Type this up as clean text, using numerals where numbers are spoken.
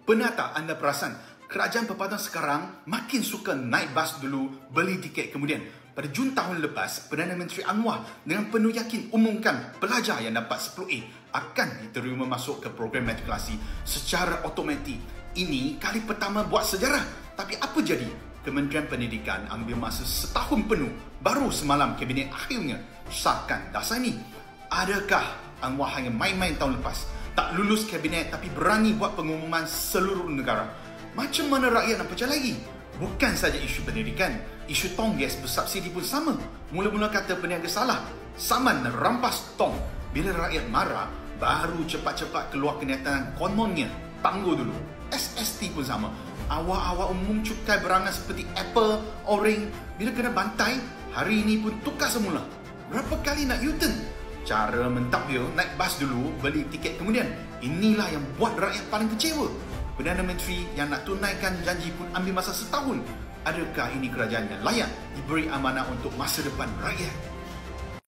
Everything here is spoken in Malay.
Pernah tak anda perasan kerajaan perpaduan sekarang makin suka naik bas dulu, beli tiket kemudian? Pada Jun tahun lepas, Perdana Menteri Anwar dengan penuh yakin umumkan pelajar yang dapat 10A akan diterima masuk ke program matrikulasi secara automatik. Ini kali pertama buat sejarah. Tapi apa jadi? Kementerian Pendidikan ambil masa setahun penuh, baru semalam Kabinet akhirnya sahkan dasar ini. Adakah Anwar hanya main-main tahun lepas? Tak lulus Kabinet tapi berani buat pengumuman seluruh negara. Macam mana rakyat nak percaya lagi? Bukan saja isu pendidikan, isu tong gas bersubsidi pun sama. Mula-mula kata peniaga salah, saman rampas tong. Bila rakyat marah, baru cepat-cepat keluar kenyataan kononnya. Tangguh dulu. SST pun sama. Awal-awal umum cukai berangan seperti Apple, Orange, bila kena bantai, hari ini pun tukar semula. Berapa kali nak U-turn? Cara mentadbir, naik bas dulu, beli tiket kemudian. Inilah yang buat rakyat paling kecewa. Perdana Menteri yang nak tunaikan janji pun ambil masa setahun. Adakah ini kerajaan yang layak diberi amanah untuk masa depan rakyat?